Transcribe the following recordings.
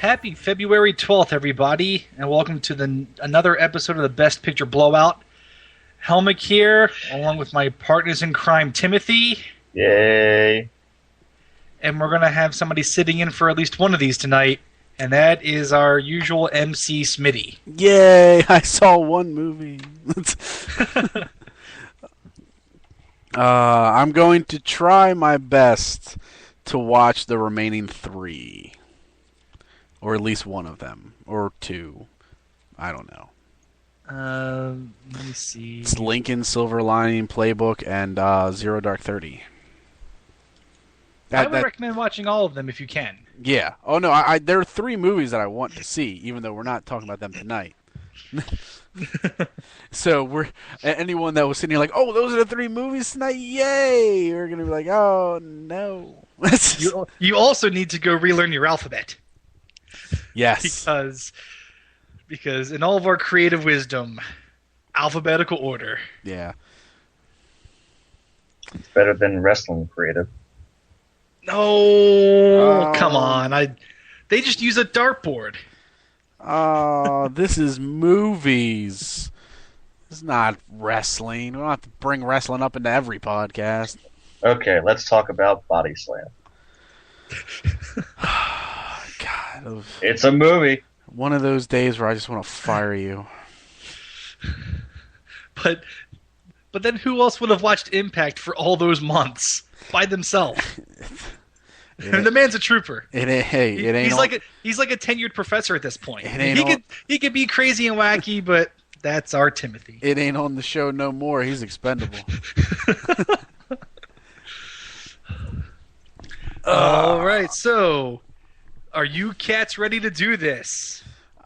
Happy February 12th, everybody, and welcome to another episode of the Best Picture Blowout. Helmick here, along with my partners in crime, Timothy. Yay. And we're going to have somebody sitting in for at least one of these tonight, and that is our usual MC, Smitty. Yay, I saw one movie. I'm going to try my best to watch the remaining 3. Or at least one of them. Or 2. I don't know. Let me see. It's Lincoln, Silver Lining Playbook, and Zero Dark 30. I would recommend watching all of them if you can. Yeah. Oh, no, there are 3 movies that I want to see, even though we're not talking about them tonight. So anyone that was sitting here like, oh, those are the 3 movies tonight, yay! We're going to be like, oh, no. You also need to go relearn your alphabet. Yes. Because in all of our creative wisdom, alphabetical order. Yeah. It's better than wrestling creative. No, come on. They just use a dartboard. Oh, this is movies. It's not wrestling. We don't have to bring wrestling up into every podcast. Okay, let's talk about Body Slam. God. It's a movie. One of those days where I just want to fire you. But then who else would have watched Impact for all those months by themselves? The man's a trooper. He's like a tenured professor at this point. He could be crazy and wacky, but that's our Timothy. It ain't on the show no more. He's expendable. All right, so are you cats ready to do this?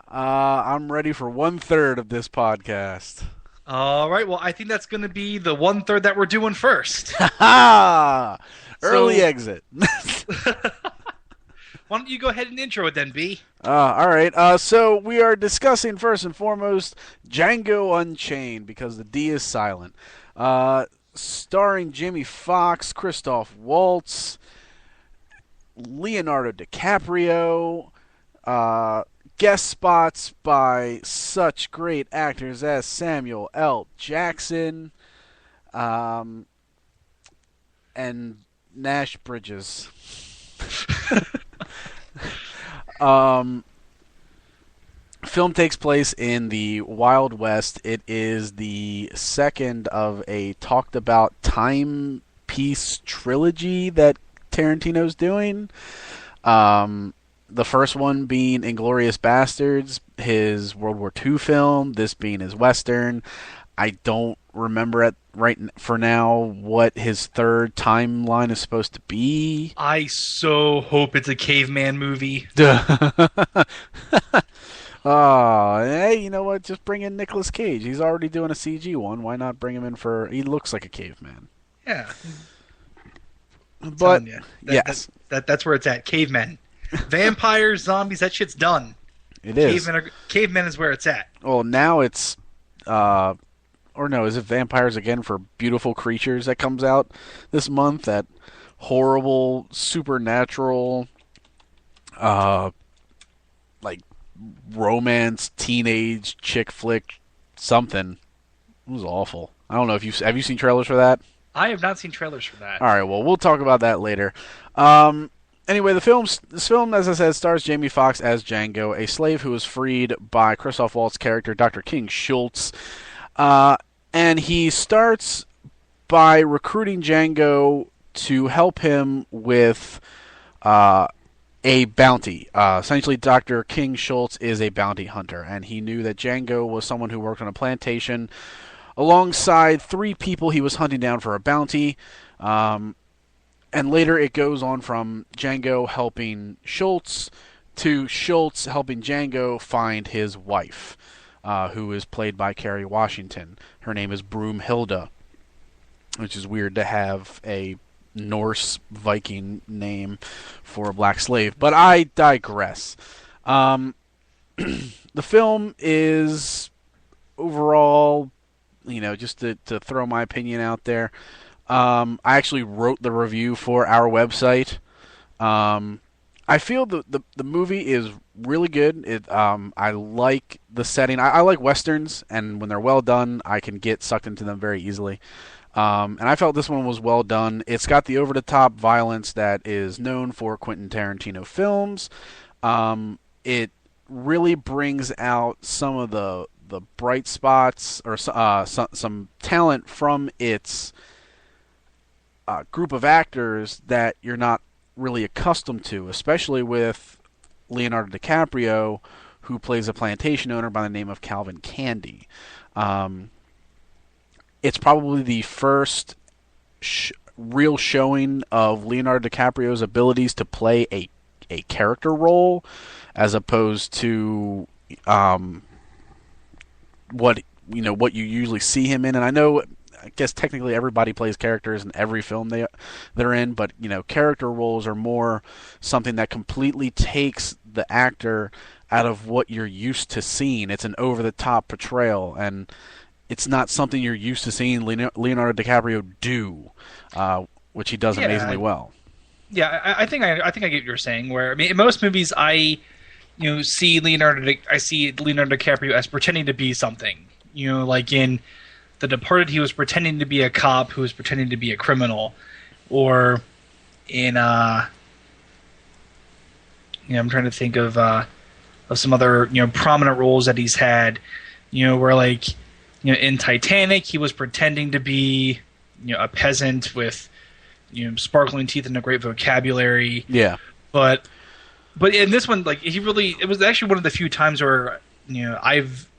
I'm ready for 1/3 of this podcast. All right, well, I think that's going to be the 1/3 that we're doing first. Early exit. Why don't you go ahead and intro it then, B? All right. So we are discussing first and foremost Django Unchained because the D is silent. Starring Jamie Foxx, Christoph Waltz, Leonardo DiCaprio, guest spots by such great actors as Samuel L. Jackson, and Nash Bridges. Film takes place in the Wild West. It is the second of a talked about timepiece trilogy that Tarantino's doing. The first one being Inglourious Bastards, his World War II film, this being his Western. I don't remember for now what his third timeline is supposed to be. I so hope it's a caveman movie. Oh, hey, you know what? Just bring in Nicolas Cage. He's already doing a CG one. Why not bring him in he looks like a caveman. Yeah. But, yes. That's where it's at. Cavemen. Vampires, zombies, that shit's done. It is. Cavemen is where it's at. Well, now it's... or no, is it Vampires Again for Beautiful Creatures that comes out this month? That horrible, supernatural, like, romance, teenage, chick flick, something. It was awful. I don't know if have you seen trailers for that? I have not seen trailers for that. All right, well, we'll talk about that later. Anyway, this film, as I said, stars Jamie Foxx as Django, a slave who is freed by Christoph Waltz's character, Dr. King Schultz. And he starts by recruiting Django to help him with a bounty. Essentially, Dr. King Schultz is a bounty hunter, and he knew that Django was someone who worked on a plantation alongside 3 people he was hunting down for a bounty. And later it goes on from Django helping Schultz to Schultz helping Django find his wife, who is played by Kerry Washington. Her name is Broomhilda, which is weird to have a Norse Viking name for a black slave. But I digress. The film is overall, just to throw my opinion out there, I actually wrote the review for our website. I feel the movie is really good. I like the setting. I like westerns, and when they're well done, I can get sucked into them very easily. And I felt this one was well done. It's got the over-the-top violence that is known for Quentin Tarantino films. It really brings out some of the bright spots or some talent from its group of actors that you're not really accustomed to, especially with Leonardo DiCaprio, who plays a plantation owner by the name of Calvin Candy. It's probably the first real showing of Leonardo DiCaprio's abilities to play a character role, as opposed to what you usually see him in. And I guess technically everybody plays characters in every film they're in, but character roles are more something that completely takes the actor out of what you're used to seeing. It's an over-the-top portrayal, and it's not something you're used to seeing Leonardo DiCaprio do, which he does amazingly well. Yeah, I think I get what you're saying. Where in most movies, I see Leonardo DiCaprio as pretending to be something. Like in The Departed, he was pretending to be a cop who was pretending to be a criminal, or in I'm trying to think of some other prominent roles that he's had. Where in Titanic, he was pretending to be a peasant with sparkling teeth and a great vocabulary. Yeah, but in this one, it was actually one of the few times where I've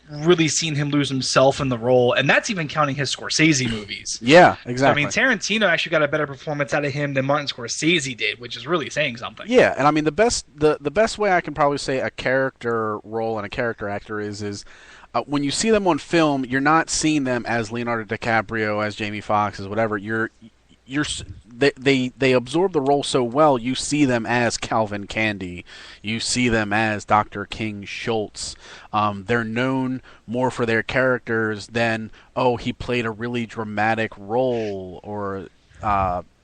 really seen him lose himself in the role, and that's even counting his Scorsese movies. Yeah, exactly. So, Tarantino actually got a better performance out of him than Martin Scorsese did, which is really saying something. Yeah, and the best way I can probably say a character role and a character actor is when you see them on film, you're not seeing them as Leonardo DiCaprio, as Jamie Foxx, as whatever. They absorb the role so well. You see them as Calvin Candy. You see them as Dr. King Schultz. They're known more for their characters than he played a really dramatic role, or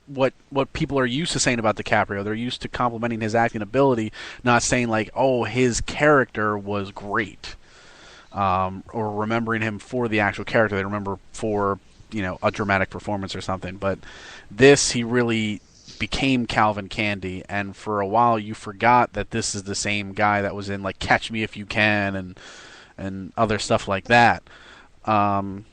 what people are used to saying about DiCaprio. They're used to complimenting his acting ability, not saying his character was great, or remembering him for the actual character. They remember for a dramatic performance or something. But this, he really became Calvin Candy, and for a while you forgot that this is the same guy that was in Catch Me If You Can and other stuff like that. And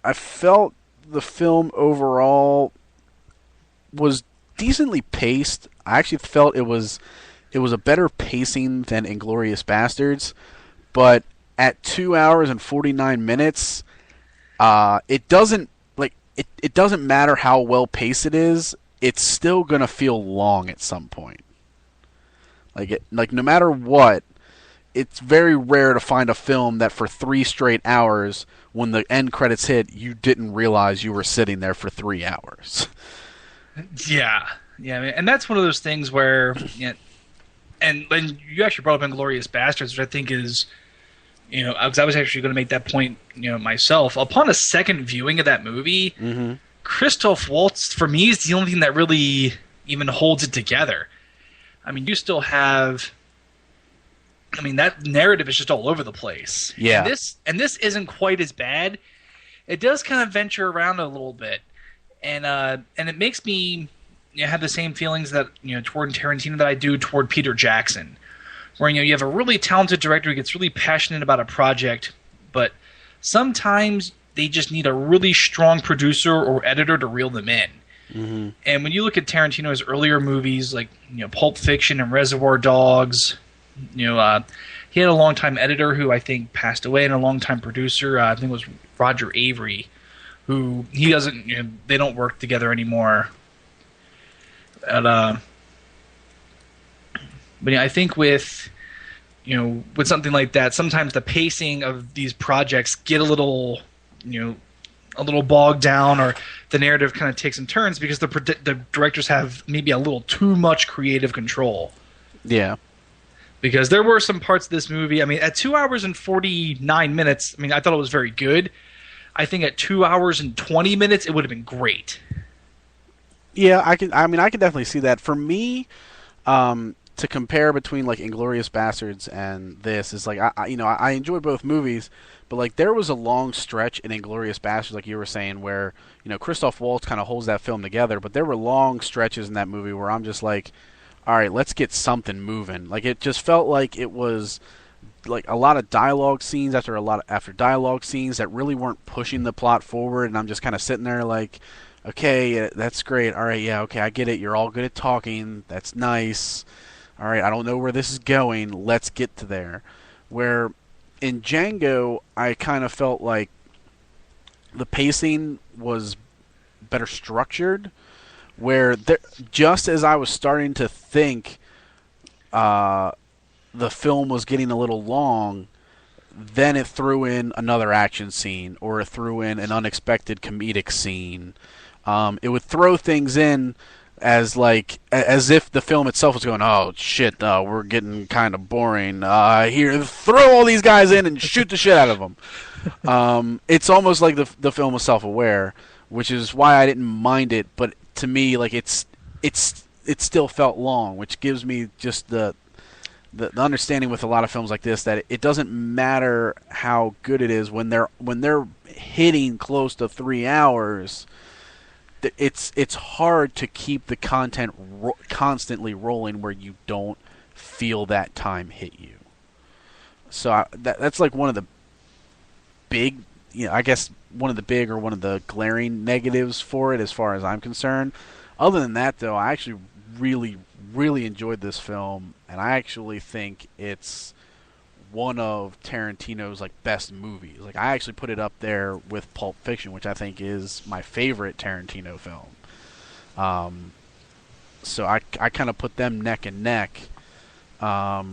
I felt the film overall was decently paced. I actually felt it was a better pacing than Inglourious Bastards, but at 2 hours and 49 minutes, it doesn't matter how well paced it is. It's still gonna feel long at some point. No matter what, it's very rare to find a film that for 3 straight hours, when the end credits hit, you didn't realize you were sitting there for 3 hours. Yeah, and that's one of those things where, and you actually brought up Inglourious Bastards, which I think is. Because I was actually going to make that point, myself. Upon a second viewing of that movie, Christoph Waltz, for me, is the only thing that really even holds it together. You still have... that narrative is just all over the place. Yeah. And this isn't quite as bad. It does kind of venture around a little bit. And it makes me have the same feelings that, toward Tarantino that I do toward Peter Jackson. Where you have a really talented director who gets really passionate about a project, but sometimes they just need a really strong producer or editor to reel them in. Mm-hmm. And when you look at Tarantino's earlier movies, like Pulp Fiction and Reservoir Dogs, he had a longtime editor who I think passed away, and a longtime producer. I think it was Roger Avery, who he doesn't. They don't work together anymore. But I think with something like that, sometimes the pacing of these projects get a little bogged down, or the narrative kind of takes in turns because the directors have maybe a little too much creative control. Yeah. Because there were some parts of this movie, at 2 hours and 49 minutes, I thought it was very good. I think at 2 hours and 20 minutes, it would have been great. Yeah, I can. I mean, I can definitely see that. For me, to compare between like Inglorious Bastards and this is like I enjoy both movies, but like there was a long stretch in Inglorious Bastards, like you were saying, where Christoph Waltz kind of holds that film together, but there were long stretches in that movie where I'm just like, all right, let's get something moving. Like it just felt like it was like a lot of dialogue scenes after dialogue scenes that really weren't pushing the plot forward, and I'm just kind of sitting there like, okay, that's great. All right, yeah, okay, I get it. You're all good at talking. That's nice. All right, I don't know where this is going. Let's get to there. Where in Django, I kind of felt like the pacing was better structured. Where just as I was starting to think the film was getting a little long, then it threw in another action scene, or it threw in an unexpected comedic scene. It would throw things in as if the film itself was going, oh shit, we're getting kind of boring. Here, throw all these guys in and shoot the shit out of them. It's almost like the film was self-aware, which is why I didn't mind it. But to me, like it still felt long, which gives me just the understanding with a lot of films like this that it doesn't matter how good it is when they're hitting close to 3 hours. It's hard to keep the content constantly rolling where you don't feel that time hit you. So that's like one of the big, I guess one of the big or one of the glaring negatives for it as far as I'm concerned. Other than that, though, I actually really, really enjoyed this film, and I actually think it's one of Tarantino's like best movies. Like I actually put it up there with Pulp Fiction, which I think is my favorite Tarantino film. So I kind of put them neck and neck, at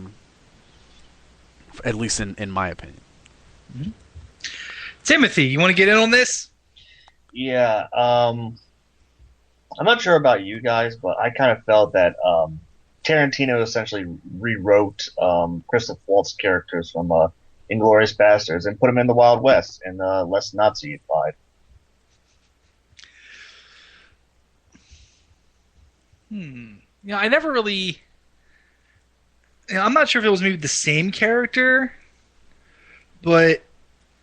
least in my opinion. Mm-hmm. Timothy, you want to get in on this? Yeah, I'm not sure about you guys, but I kind of felt that Tarantino essentially rewrote Christoph Waltz's characters from Inglourious Basterds and put him in the Wild West and less Nazi-ified. Yeah, I never really. I'm not sure if it was maybe the same character, but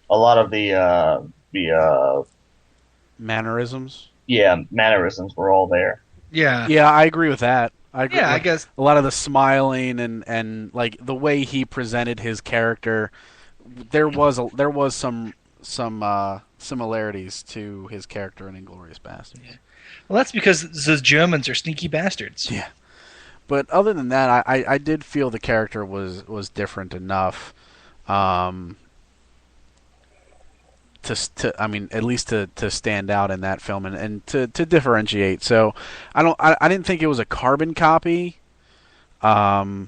a lot of the mannerisms. Yeah, mannerisms were all there. Yeah, I agree with that. I guess a lot of the smiling and like the way he presented his character, there was some similarities to his character in Inglourious Basterds. Yeah. Well, that's because the Germans are sneaky bastards. Yeah, but other than that, I did feel the character was different enough, to at least to stand out in that film and to differentiate. So I didn't think it was a carbon copy, but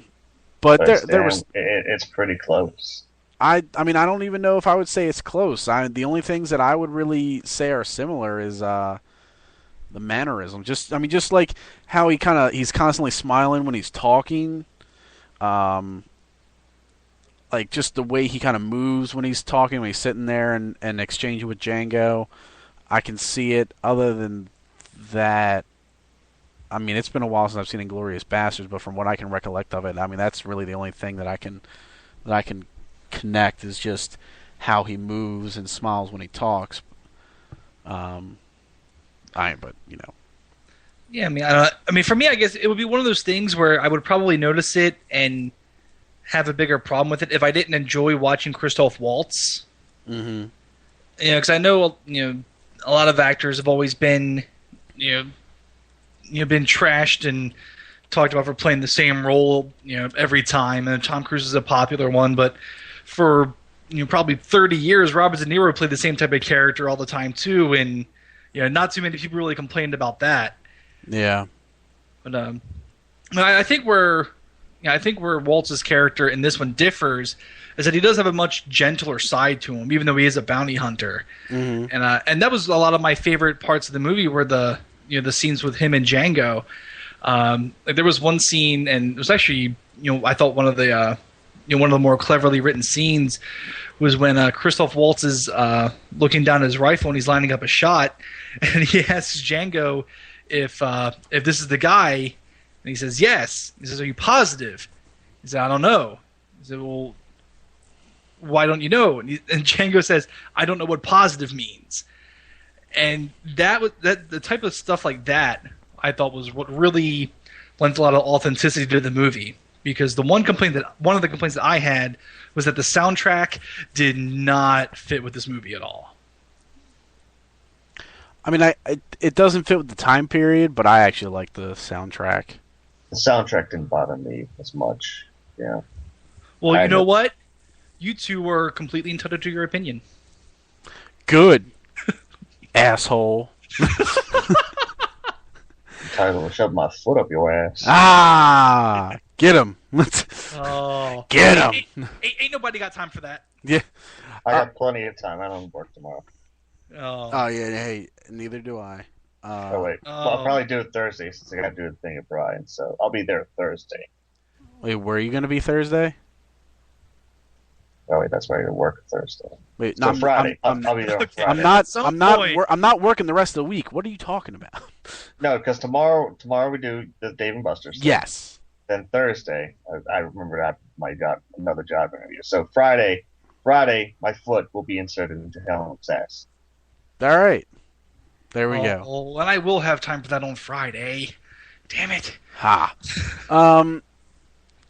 there was. It's pretty close. I mean I don't even know if I would say it's close. The only things that I would really say are similar is the mannerism. Just like how he's constantly smiling when he's talking. Like just the way he kind of moves when he's talking, when he's sitting there and exchanging with Django. I can see it. Other than that, I mean, it's been a while since I've seen Inglourious Basterds, but from what I can recollect of it, I mean, that's really the only thing that I can connect is just how he moves and smiles when he talks. Yeah, I mean, for me, I guess it would be one of those things where I would probably notice it and have a bigger problem with it if I didn't enjoy watching Christoph Waltz. Mm-hmm. Because I know a lot of actors have always been been trashed and talked about for playing the same role every time, and Tom Cruise is a popular one, but for probably 30 years Robert De Niro played the same type of character all the time too, and not too many people really complained about that. Yeah, but I think where Waltz's character in this one differs is that he does have a much gentler side to him, even though he is a bounty hunter. Mm-hmm. And that was a lot of my favorite parts of the movie were the scenes with him and Django. Like there was one scene, and it was actually I thought one of the more cleverly written scenes was when Christoph Waltz is looking down his rifle and he's lining up a shot, and he asks Django if this is the guy, and he says yes. He says, "Are you positive?" He said, "I don't know." He said, "Well, why don't you know?" And Django says, "I don't know what positive means." And the type of stuff like that I thought was what really lent a lot of authenticity to the movie. Because one of the complaints that I had was that the soundtrack did not fit with this movie at all. I mean, it doesn't fit with the time period, but I actually like the soundtrack. The soundtrack didn't bother me as much. Yeah. Well, you know what? You two were completely entitled to your opinion. Good. Asshole. Entitled to shove my foot up your ass. Ah! Get him. Oh. Get him. Ain't nobody got time for that. Yeah. I got plenty of time. I don't work tomorrow. Oh yeah, hey, neither do I. Oh wait, well, I'll probably do it Thursday since I got to do the thing at Brian. So I'll be there Thursday. Wait, where are you gonna be Thursday? Oh wait, that's why I work Thursday. Wait, so Friday. I'll be there on Friday. I'm not working the rest of the week. What are you talking about? No, because tomorrow we do the Dave and Buster's thing. Yes. Then Thursday, I remember that another job interview. So Friday, my foot will be inserted into Helen's ass. All right. There we go. Well, and I will have time for that on Friday. Damn it. Ha.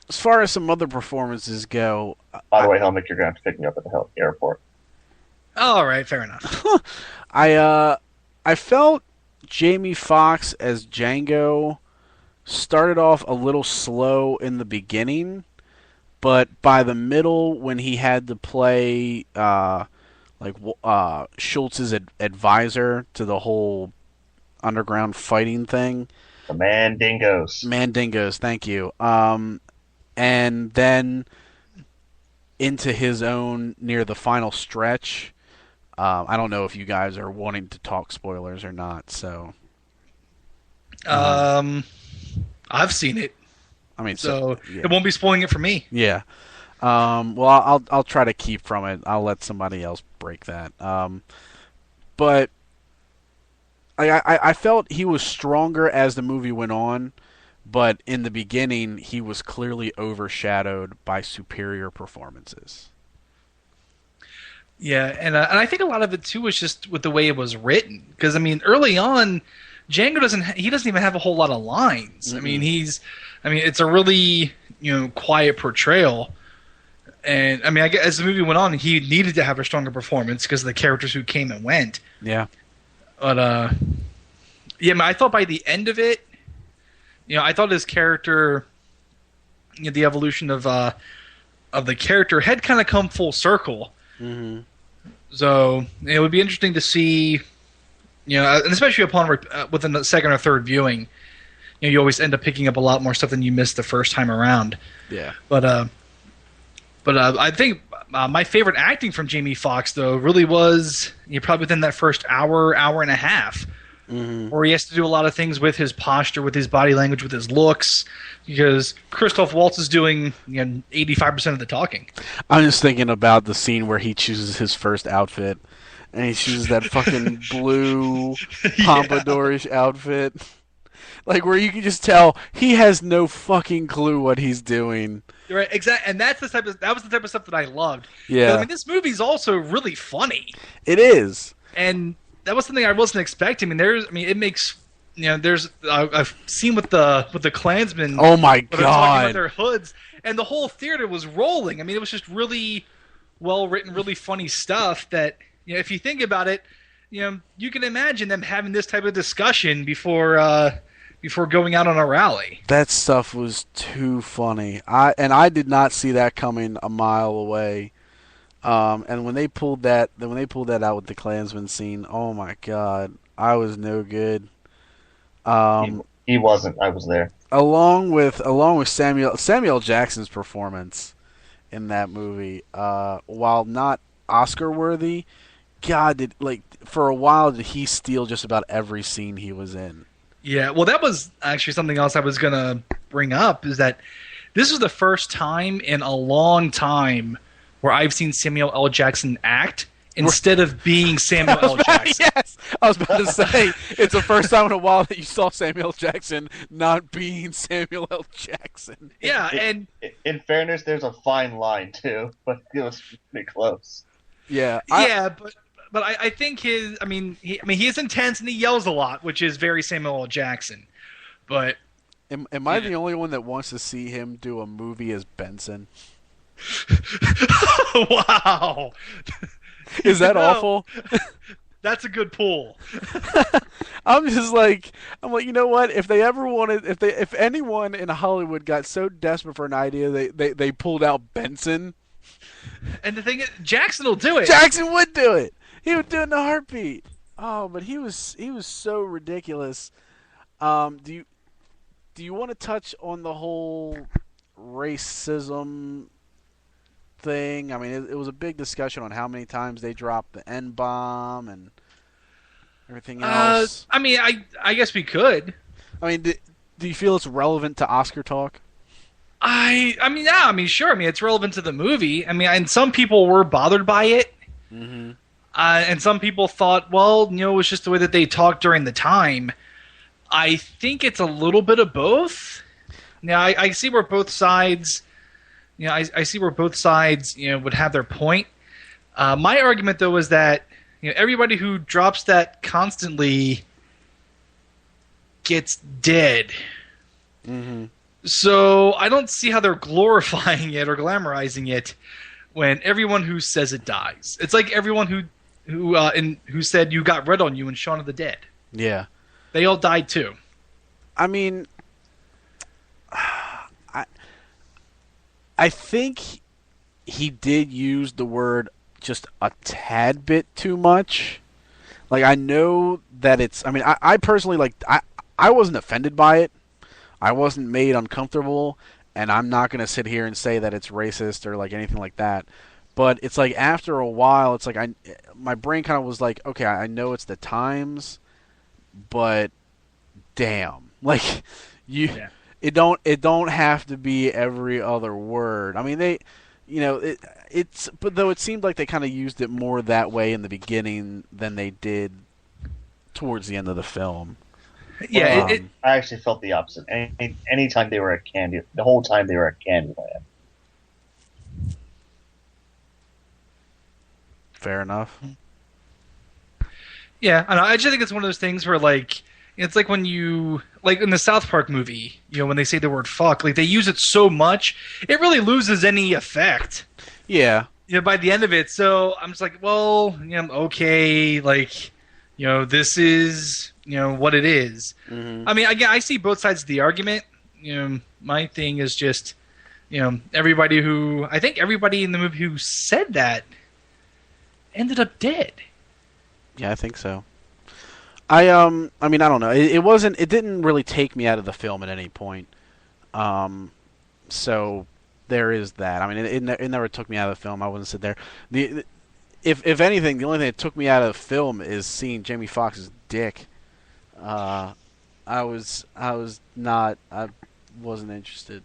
As far as some other performances go... By the way, Helmick, you're going to have to pick me up at the airport. All right, fair enough. I felt Jamie Foxx as Django started off a little slow in the beginning, but by the middle, when he had to play... Schultz's advisor to the whole underground fighting thing. The Mandingos. Mandingos, thank you. And then into his own near the final stretch. I don't know if you guys are wanting to talk spoilers or not, so. I've seen it. I mean, so yeah. It won't be spoiling it for me. Yeah. Well, I'll try to keep from it. I'll let somebody else break that. But I felt he was stronger as the movie went on, but in the beginning he was clearly overshadowed by superior performances. Yeah, and I think a lot of it too was just with the way it was written. Because I mean, early on, Django doesn't even have a whole lot of lines. Mm-hmm. I mean, it's a really quiet portrayal. And I mean, I guess as the movie went on, he needed to have a stronger performance because of the characters who came and went. Yeah. But I thought by the end of it, I thought his character, the evolution of the character had kind of come full circle. Mm-hmm. So it would be interesting to see, and especially upon within the second or third viewing, you always end up picking up a lot more stuff than you missed the first time around. Yeah. But I think my favorite acting from Jamie Foxx, though, really was probably within that first hour and a half, mm-hmm. where he has to do a lot of things with his posture, with his body language, with his looks, because Christoph Waltz is doing 85% of the talking. I'm just thinking about the scene where he chooses his first outfit, and he chooses that fucking blue pompadourish outfit. Like, where you can just tell he has no fucking clue what he's doing. Right, exactly, and that was the type of stuff that I loved. Yeah, I mean, this movie's also really funny. It is, and that was something I wasn't expecting. It makes there's I've seen with the Klansmen. Oh my god! Talking about their hoods, and the whole theater was rolling. I mean, it was just really well written, really funny stuff. That if you think about it, you can imagine them having this type of discussion before going out on a rally. That stuff was too funny. I did not see that coming a mile away. And when they pulled that out with the Klansman scene, oh my god, I was no good. He wasn't. I was there. Along with Samuel Jackson's performance in that movie, while not Oscar worthy, God, for a while did he steal just about every scene he was in. Yeah, well, that was actually something else I was going to bring up, is that this was the first time in a long time where I've seen Samuel L. Jackson act instead of being Samuel L. Jackson. Yes, I was about to say it's the first time in a while that you saw Samuel L. Jackson not being Samuel L. Jackson. Yeah, and in fairness, there's a fine line too, but it was pretty close. Yeah, but I think he is intense and he yells a lot, which is very Samuel L. Jackson. But am I the only one that wants to see him do a movie as Benson? Wow. Is that awful? That's a good pull. I'm like, you know what? If they ever wanted, if anyone in Hollywood got so desperate for an idea, they pulled out Benson. And the thing is, Jackson will do it. Jackson would do it. He would do it in a heartbeat. Oh, but he was so ridiculous. Do you want to touch on the whole racism thing? I mean, it was a big discussion on how many times they dropped the N-bomb and everything else. I mean, I guess we could. I mean, do you feel it's relevant to Oscar talk? Sure. I mean, it's relevant to the movie. I mean, and some people were bothered by it. Mm-hmm. And some people thought, well, it was just the way that they talked during the time. I think it's a little bit of both. Now, I see where both sides, I see where both sides, would have their point. My argument, though, is that everybody who drops that constantly gets dead. Mm-hmm. So I don't see how they're glorifying it or glamorizing it when everyone who says it dies. It's like everyone who said you got red on you in Shaun of the Dead. Yeah. They all died too. I mean, I think he did use the word just a tad bit too much. Like, I know that it's... I mean, I personally, I wasn't offended by it. I wasn't made uncomfortable, and I'm not going to sit here and say that it's racist or, anything like that. But it's like, after a while, it's like, my brain kind of was like, okay, I know it's the times, but damn. It don't have to be every other word. I mean, they... but though it seemed like they kind of used it more that way in the beginning than they did towards the end of the film. Yeah, I actually felt the opposite. Anytime they were at the whole time they were at Candyland. Fair enough. Yeah, I just think it's one of those things where, it's like when you, in the South Park movie, when they say the word fuck, they use it so much, it really loses any effect. Yeah. By the end of it, so I'm just like, well, okay, this is, what it is. Mm-hmm. I mean, again, I see both sides of the argument. My thing is just, I think everybody in the movie who said that ended up dead. Yeah, I think so. I mean, I don't know. It didn't really take me out of the film at any point. So there is that. I mean, it never took me out of the film. I wouldn't sit there. If anything, the only thing that took me out of the film is seeing Jamie Foxx's dick. I wasn't interested.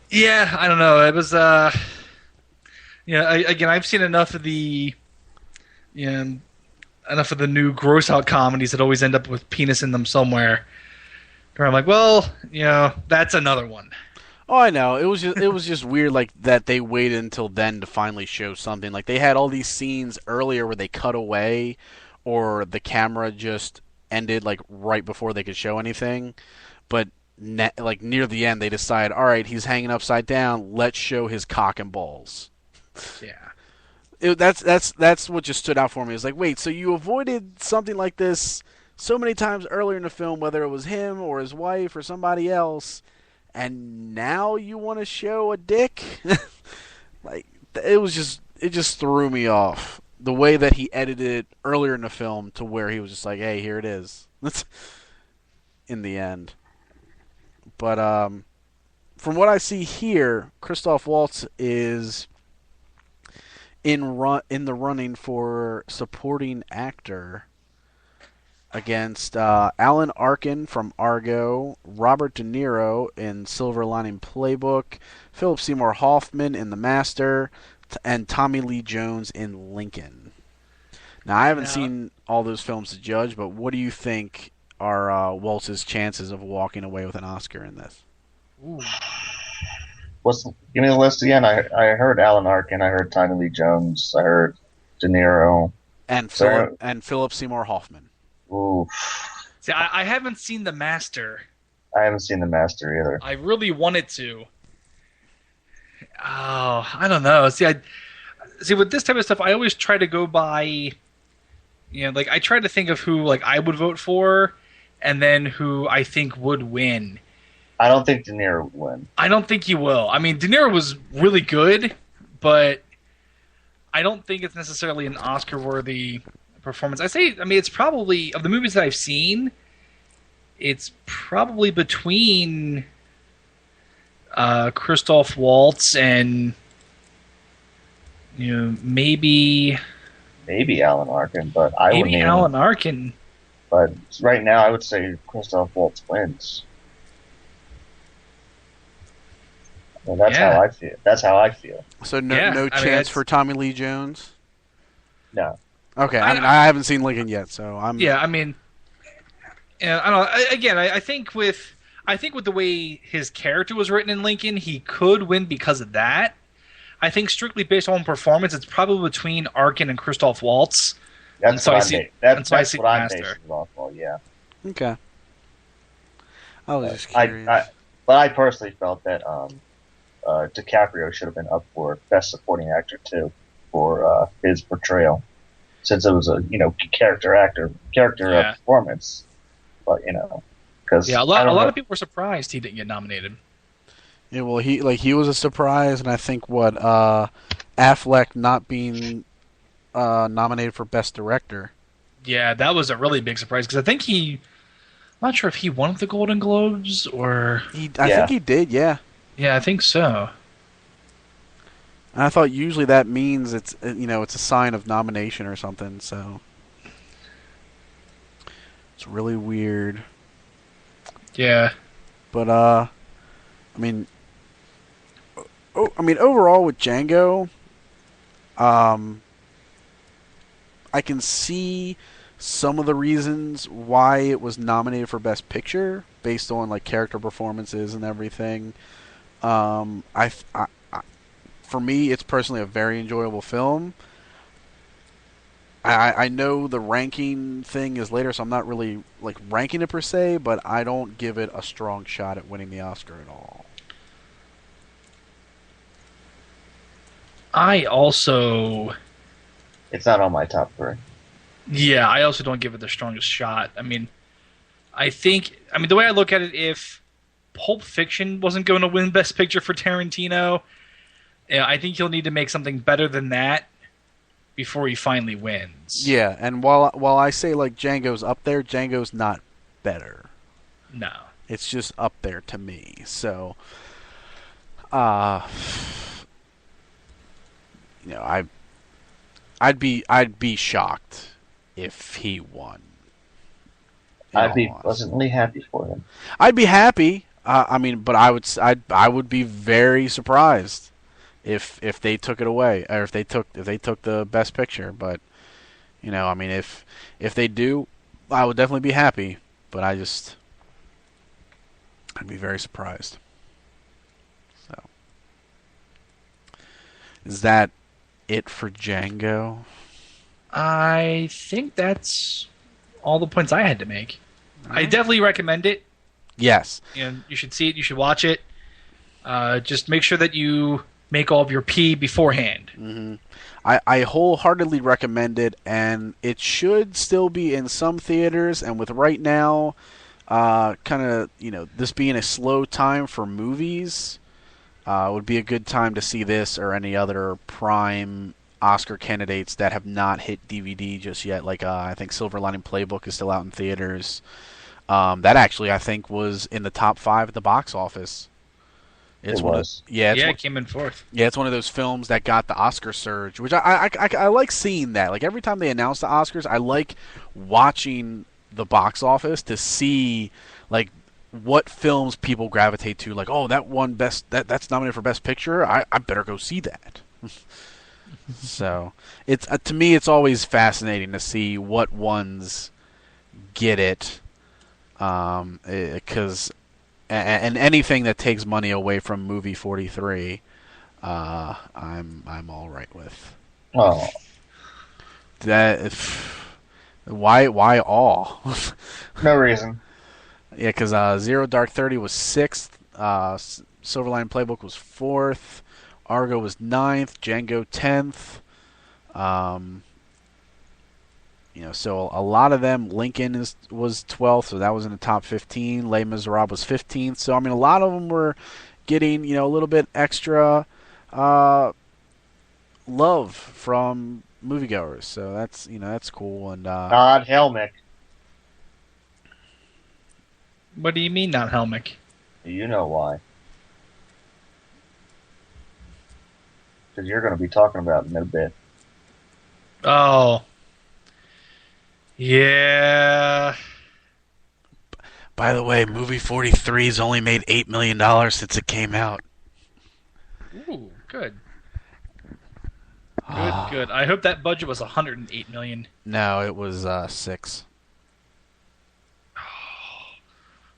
Yeah, I don't know. It was again, I've seen enough of the new gross out comedies that always end up with penis in them somewhere. Where I'm like, well, that's another one. Oh, I know. It was just weird, that they waited until then to finally show something. Like, they had all these scenes earlier where they cut away, or the camera just ended right before they could show anything. But near the end, they decide, all right, he's hanging upside down. Let's show his cock and balls. Yeah. That's what just stood out for me. It's like, wait, so you avoided something like this so many times earlier in the film, whether it was him or his wife or somebody else, and now you want to show a dick? It just threw me off. The way that he edited it earlier in the film to where he was just like, hey, here it is. In the end. But from what I see here, Christoph Waltz is in the running for supporting actor against Alan Arkin from Argo, Robert De Niro in Silver Lining Playbook, Philip Seymour Hoffman in The Master, and Tommy Lee Jones in Lincoln. Now, I haven't seen all those films to judge, but what do you think are Waltz's chances of walking away with an Oscar in this? Ooh. Give me the list again. I heard Alan Arkin, I heard Tommy Lee Jones, I heard De Niro, and Philip Seymour Hoffman. Ooh. See, I haven't seen The Master. I haven't seen The Master either. I really wanted to. Oh, I don't know. See, with this type of stuff, I always try to go by, like I try to think of who like I would vote for, and then who I think would win. I don't think De Niro would win. I don't think he will. I mean, De Niro was really good, but I don't think it's necessarily an Oscar-worthy performance. It's probably, of the movies that I've seen, it's probably between Christoph Waltz and maybe Alan Arkin, but I wouldn't. Maybe Alan Arkin. But right now, I would say Christoph Waltz wins. Well, that's how I feel. That's how I feel. So no chance for Tommy Lee Jones? No. Okay, I haven't seen Lincoln yet, so I'm. Yeah, I mean, I don't know. Again, I think with the way his character was written in Lincoln, he could win because of that. I think strictly based on performance, it's probably between Arkin and Christoph Waltz. That's what I'm basing it off of. Yeah. Okay. I was just curious. But I personally felt that DiCaprio should have been up for Best Supporting Actor too for his portrayal, since it was a character performance. But because a lot of people were surprised he didn't get nominated. Yeah, well, he was a surprise, and I think Affleck not being nominated for Best Director. Yeah, that was a really big surprise because I think I'm not sure if he won the Golden Globes or. I think he did. Yeah. Yeah, I think so. And I thought usually that means it's a sign of nomination or something. So it's really weird. Yeah. But overall with Django, I can see some of the reasons why it was nominated for Best Picture based on like character performances and everything. For me, it's personally a very enjoyable film. I know the ranking thing is later, so I'm not really like ranking it per se, but I don't give it a strong shot at winning the Oscar at all. It's not on my top 3. Yeah, I also don't give it the strongest shot. I mean, the way I look at it, if Pulp Fiction wasn't going to win Best Picture for Tarantino, I think he'll need to make something better than that before he finally wins. Yeah, and while I say like Django's up there, Django's not better. No. It's just up there to me. So I'd be shocked if he won. I'd be pleasantly happy for him. I'd be happy. But I would be very surprised if they took it away, or if they took the Best Picture. But if they do, I would definitely be happy. But I'd be very surprised. So, is that it for Django? I think that's all the points I had to make. I definitely recommend it. Yes. You should see it. You should watch it. Just make sure that you make all of your pee beforehand. Mm-hmm. I wholeheartedly recommend it, and it should still be in some theaters. And with right now, this being a slow time for movies, would be a good time to see this or any other prime Oscar candidates that have not hit DVD just yet. Like I think Silver Lining Playbook is still out in theaters. That actually I think was in the top 5 at the box office. It was. It came in 4th. Yeah, it's one of those films that got the Oscar surge, which I like seeing that. Like every time they announce the Oscars, I like watching the box office to see like what films people gravitate to. Like, oh, that one that's nominated for Best Picture. I better go see that. So it's to me, it's always fascinating to see what ones get it, because and anything that takes money away from movie 43, I'm all right with. Oh, That why all? no reason. Yeah, because Zero Dark 30 was 6th, Silverline Playbook was 4th, Argo was 9th, Django 10th. So a lot of them. Lincoln was 12th, so that was in the top 15. Les Miserables was 15th. So I mean, a lot of them were getting a little bit extra love from moviegoers. So that's cool. And Not Helmick. What do you mean, not Helmick? You know why? Because you're going to be talking about it in a bit. Oh. Yeah. By the way, movie 43's only made $8 million since it came out. Ooh, good. Good. I hope that budget was $108 million. No, it was 6.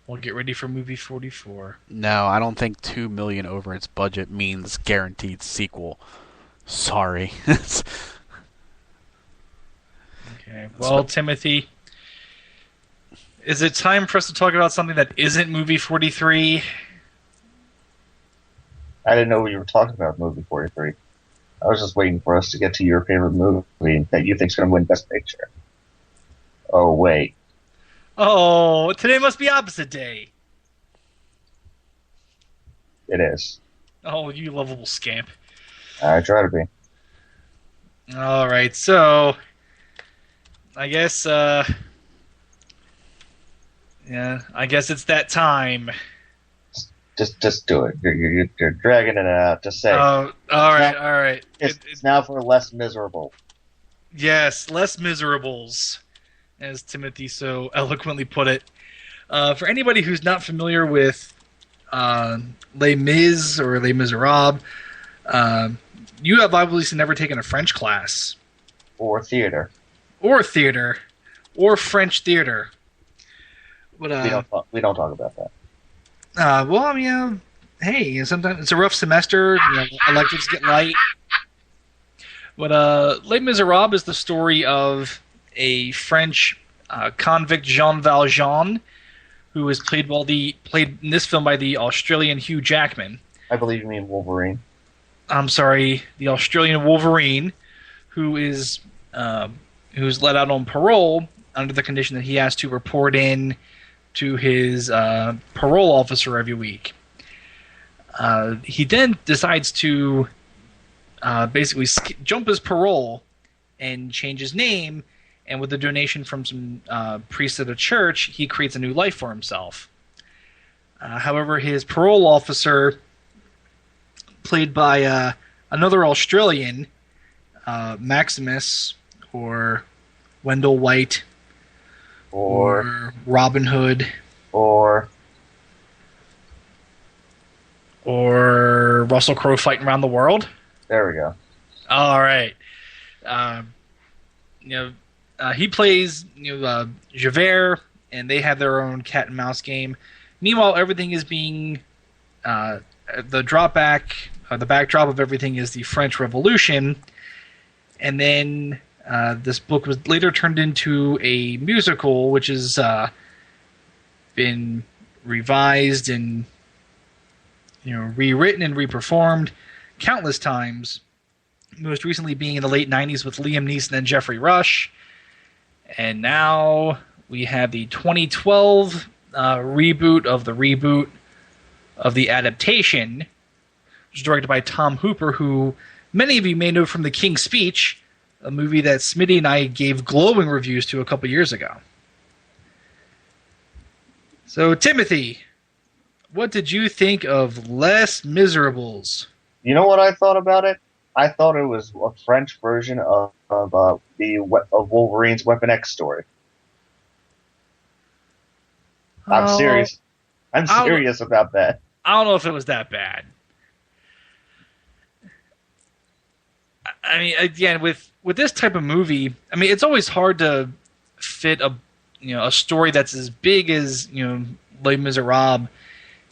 We'll get ready for movie 44. No, I don't think $2 million over its budget means guaranteed sequel. Sorry. Okay. Well, Timothy, is it time for us to talk about something that isn't movie 43? I didn't know what you were talking about, movie 43. I was just waiting for us to get to your favorite movie that you think's going to win Best Picture. Oh, wait. Oh, today must be opposite day. It is. Oh, you lovable scamp. I try to be. All right, so I guess I guess it's that time. Just do it. You're dragging it out. Just say. Oh, all right. It's now for less miserable. Yes, less miserables, as Timothy so eloquently put it. For anybody who's not familiar with Les Mis or Les Miserables, you have obviously never taken a French class. Or theater. Or theater. Or French theater. But, we don't talk about that. Well, I mean, hey, sometimes it's a rough semester. Electives get light. But Les Miserables is the story of a French convict, Jean Valjean, who is played in this film by the Australian Hugh Jackman. I believe you mean Wolverine. I'm sorry, the Australian Wolverine, who's let out on parole under the condition that he has to report in to his parole officer every week. He then decides to basically jump his parole and change his name, and with a donation from some priests at a church, he creates a new life for himself. However, his parole officer, played by another Australian, Maximus, or Wendell White, or Robin Hood, or Russell Crowe fighting around the world. There we go. All right. He plays Javert, and they have their own cat and mouse game. Meanwhile, everything is being the backdrop of everything is the French Revolution, and then this book was later turned into a musical, which has been revised and rewritten and reperformed countless times. Most recently being in the late 90s with Liam Neeson and Jeffrey Rush. And now we have the 2012 reboot of the adaptation, which is directed by Tom Hooper, who many of you may know from The King's Speech, a movie that Smitty and I gave glowing reviews to a couple years ago. So, Timothy, what did you think of Les Miserables? You know what I thought about it? I thought it was a French version of Wolverine's Weapon X story. I'm serious. I'm serious about that. I don't know if it was that bad. I mean, again, with this type of movie, I mean, it's always hard to fit a story that's as big as Les Miserables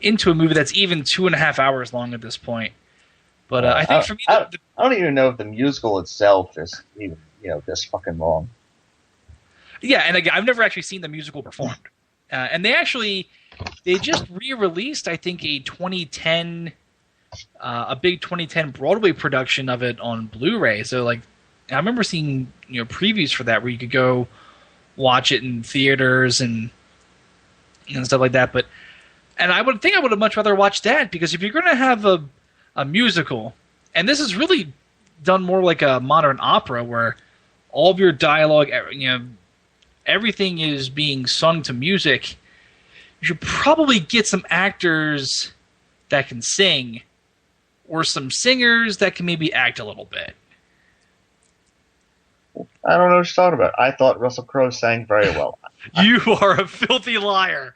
into a movie that's even 2.5 hours long at this point. But I think for me, I don't even know if the musical itself is even this fucking long. Yeah, and again, I've never actually seen the musical performed, and they just re-released, I think, a 2010, a big 2010 Broadway production of it on Blu-ray. So like, I remember seeing previews for that where you could go watch it in theaters and stuff like that. And I would have much rather watched that, because if you're going to have a musical, and this is really done more like a modern opera where all of your dialogue, everything is being sung to music, you should probably get some actors that can sing, or some singers that can maybe act a little bit. I don't know what you're talking about. I thought Russell Crowe sang very well. You are a filthy liar.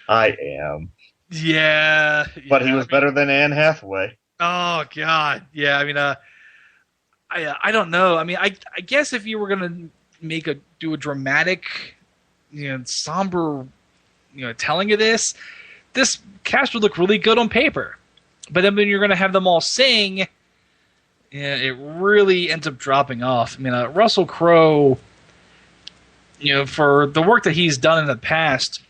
I am. Yeah. But he was better than Anne Hathaway. Oh, God. Yeah, I mean, I don't know. I mean, I guess if you were going to do a dramatic, somber, telling of this cast would look really good on paper. But then when you're going to have them all sing, it really ends up dropping off. I mean, Russell Crowe, for the work that he's done in the past,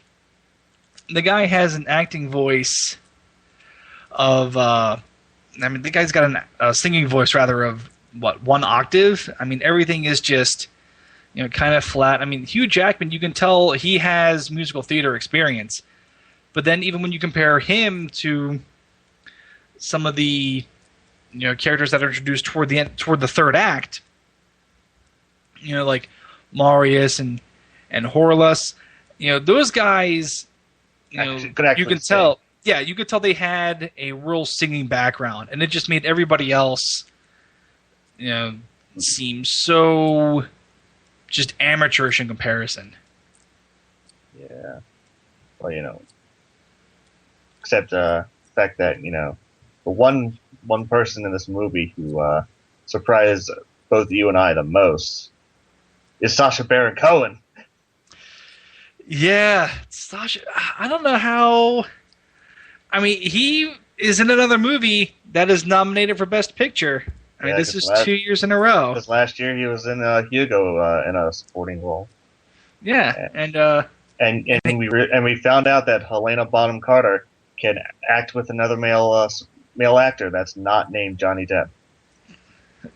the guy has an acting voice of, the guy's got a singing voice, rather, of, 1 octave? I mean, everything is just, kind of flat. I mean, Hugh Jackman, you can tell he has musical theater experience. But then even when you compare him to some of the characters that are introduced toward the third act, like Marius and Horlas, those guys, you can tell, you could tell they had a real singing background, and it just made everybody else, seem so just amateurish in comparison. Yeah. Well, except the fact that, the one person in this movie who surprised both you and I the most is Sacha Baron Cohen. Yeah, Sacha. I don't know how. I mean, he is in another movie that is nominated for Best Picture. I mean, this is 2 years in a row. Because last year he was in Hugo in a supporting role. Yeah, and we found out that Helena Bonham Carter can act with another male actor that's not named Johnny Depp.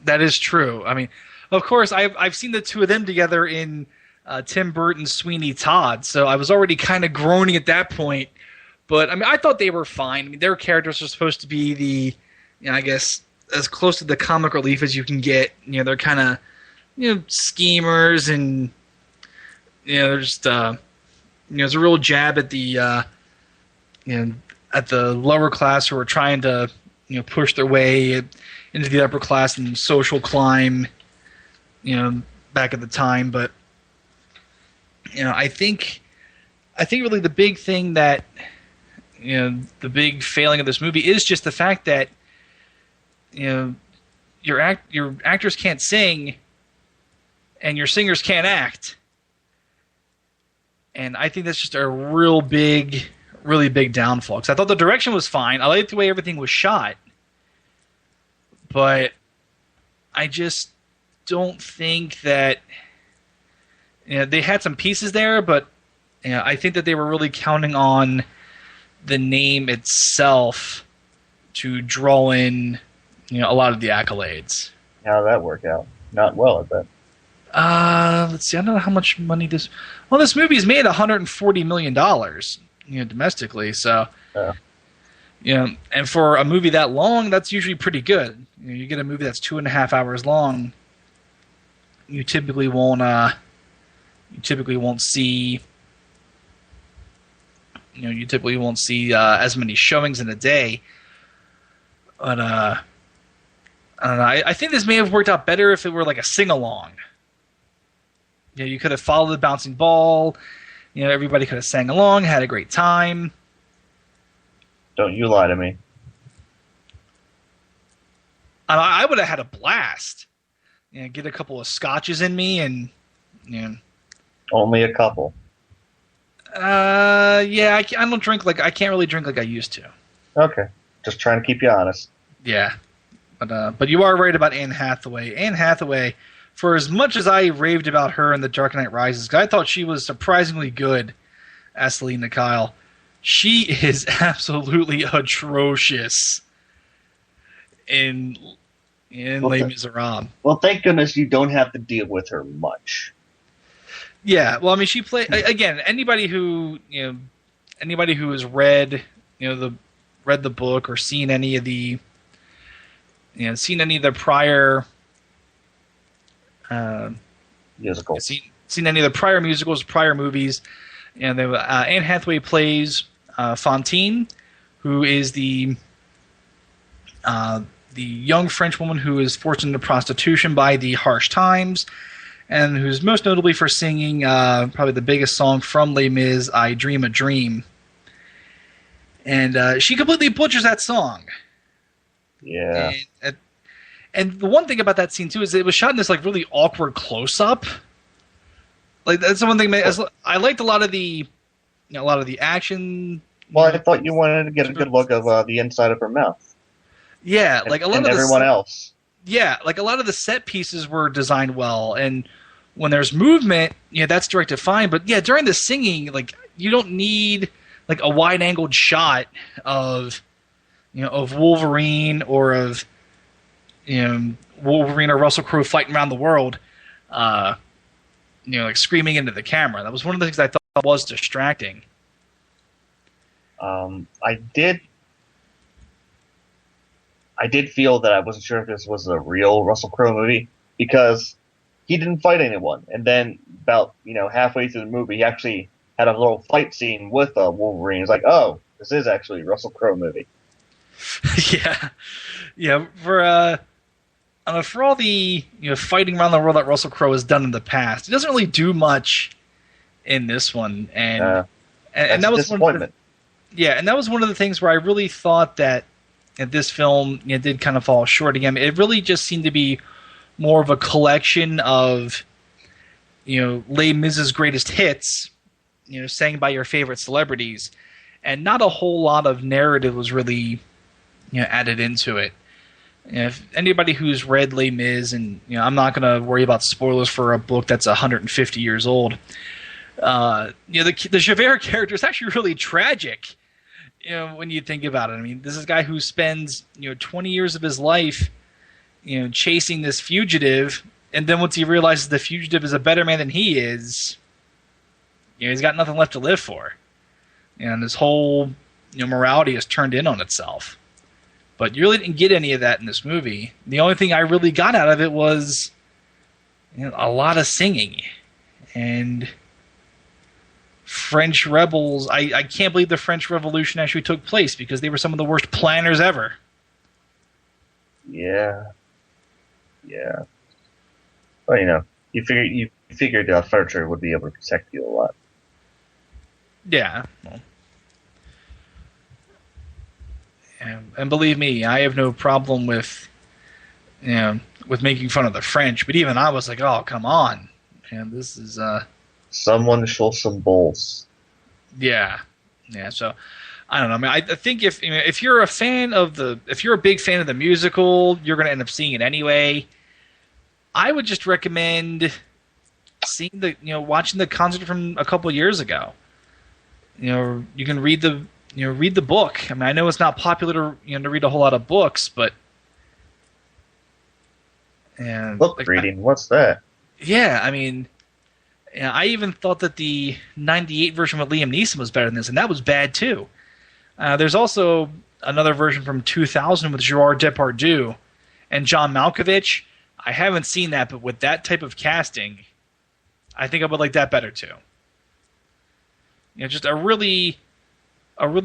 That is true. I mean, of course, I've seen the two of them together in Tim Burton's Sweeney Todd, so I was already kind of groaning at that point. But I mean, I thought they were fine. I mean, their characters are supposed to be the, I guess, as close to the comic relief as you can get. They're kind of, schemers, and they're just, it's a real jab at the, at the lower class who are trying to, push their way into the upper class and social climb, back at the time. But, I think really the big thing that, the big failing of this movie is just the fact that, your actors can't sing and your singers can't act. And I think that's just a really big downfall. Because I thought the direction was fine. I liked the way everything was shot. But I just don't think that... they had some pieces there, but I think that they were really counting on the name itself to draw in a lot of the accolades. How did that work out? Not well, I bet. Let's see. I don't know how much money this... Well, this movie's made $140 million, domestically. So, and for a movie that long, that's usually pretty good. You get a movie that's 2.5 hours long, you typically won't see... you typically won't see as many showings in a day. But, I don't know. I think this may have worked out better if it were like a sing-along. You know, you could have followed the bouncing ball. You know, everybody could have sang along, had a great time. Don't you lie to me. I would have had a blast. You know, get a couple of scotches in me and, you know. Only a couple. Yeah, I don't drink I can't really drink like I used to. Okay. Just trying to keep you honest. Yeah. But you are right about Anne Hathaway. Anne Hathaway, for as much as I raved about her in The Dark Knight Rises, 'cause I thought she was surprisingly good as Selina Kyle, she is absolutely atrocious in Les Miserables. Well, thank goodness you don't have to deal with her much. Yeah, well, I mean, she played again. Anybody who has read the book or seen any of the prior musicals, seen any of the prior musicals, prior movies, and Anne Hathaway plays Fantine, who is the young French woman who is forced into prostitution by the harsh times, and who's most notably for singing probably the biggest song from Les Mis, "I Dream a Dream." And she completely butchers that song. Yeah. And the one thing about that scene too is it was shot in this really awkward close-up. Like that's the one thing. I liked a lot of the action. Well, I thought you wanted to get a good look of the inside of her mouth. Yeah, like a lot of everyone else. Yeah, like a lot of the set pieces were designed well, and when there's movement, that's directed fine. But yeah, during the singing, you don't need a wide-angled shot of Wolverine or of Wolverine or Russell Crowe fighting around the world, screaming into the camera. That was one of the things I thought was distracting. I did feel that I wasn't sure if this was a real Russell Crowe movie because he didn't fight anyone, and then about halfway through the movie, he actually had a little fight scene with Wolverine. It's like, oh, this is actually a Russell Crowe movie. yeah. For all the fighting around the world that Russell Crowe has done in the past, he doesn't really do much in this one, and that was disappointment. And that was one of the things where I really thought that this film did kind of fall short again. It really just seemed to be more of a collection of Les Mis' greatest hits, sang by your favorite celebrities, and not a whole lot of narrative was really added into it. If anybody who's read Les Mis, and I'm not going to worry about spoilers for a book that's 150 years old, the Javert character is actually really tragic. When you think about it, I mean, this is a guy who spends 20 years of his life chasing this fugitive, and then once he realizes the fugitive is a better man than he is, he's got nothing left to live for, and his whole morality is turned in on itself. But you really didn't get any of that in this movie. The only thing I really got out of it was a lot of singing and French rebels. I can't believe the French Revolution actually took place because they were some of the worst planners ever. Yeah. Well, you figured furniture would be able to protect you a lot. Yeah. Well, and believe me, I have no problem with making fun of the French, but even I was like, oh, come on. And this is someone show some balls. Yeah. So I don't know. I mean, I think if you're if you're a big fan of the musical, you're going to end up seeing it anyway. I would just recommend seeing watching the concert from a couple years ago. You can read the book. I mean, I know it's not popular to read a whole lot of books, but book reading. What's that? Yeah, I mean. Yeah, I even thought that the '98 version with Liam Neeson was better than this, and that was bad too. There's also another version from 2000 with Gerard Depardieu and John Malkovich. I haven't seen that, but with that type of casting, I think I would like that better too. Just a really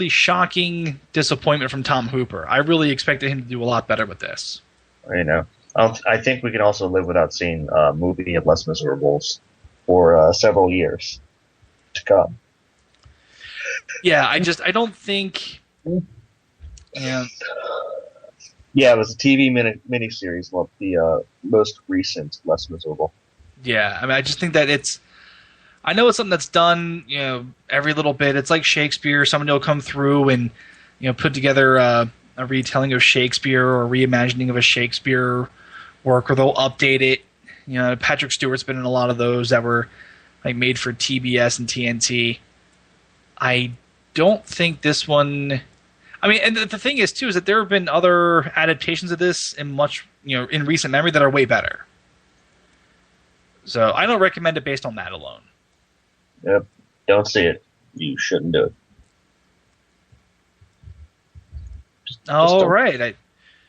shocking disappointment from Tom Hooper. I really expected him to do a lot better with this. I think we can also live without seeing a movie of Les Miserables. for several years to come. Yeah, I don't think. Yeah. Yeah, it was a TV miniseries, not the most recent, less miserable. Yeah, I mean, I just think that I know it's something that's done, every little bit. It's like Shakespeare. Somebody will come through and, put together a retelling of Shakespeare or a reimagining of a Shakespeare work, or they'll update it. Patrick Stewart's been in a lot of those that were like made for TBS and TNT. I don't think this one. I mean, and the thing is too is that there have been other adaptations of this in in recent memory that are way better. So I don't recommend it based on that alone. Yep, don't see it. You shouldn't do it.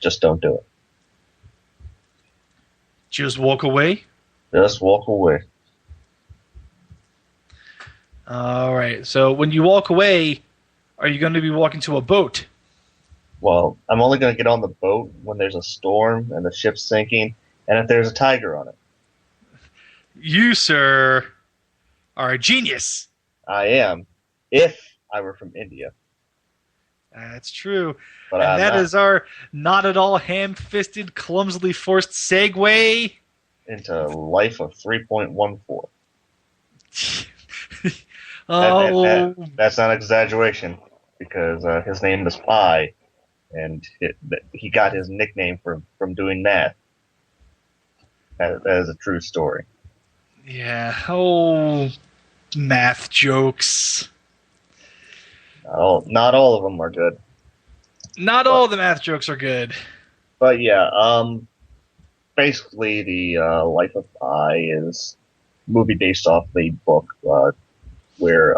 Just don't do it. Just walk away? Just walk away. All right. So when you walk away, are you going to be walking to a boat? Well, I'm only going to get on the boat when there's a storm and the ship's sinking, and if there's a tiger on it. You, sir, are a genius. I am, if I were from India. That's true. But and that is our not at all ham-fisted, clumsily forced segue into Life of 3.14. That's not an exaggeration, because his name is Pi, and he got his nickname from doing math. That is a true story. Yeah. Oh, math jokes. Not all of them are good. Not all the math jokes are good. But yeah, basically the Life of Pi is a movie based off a book where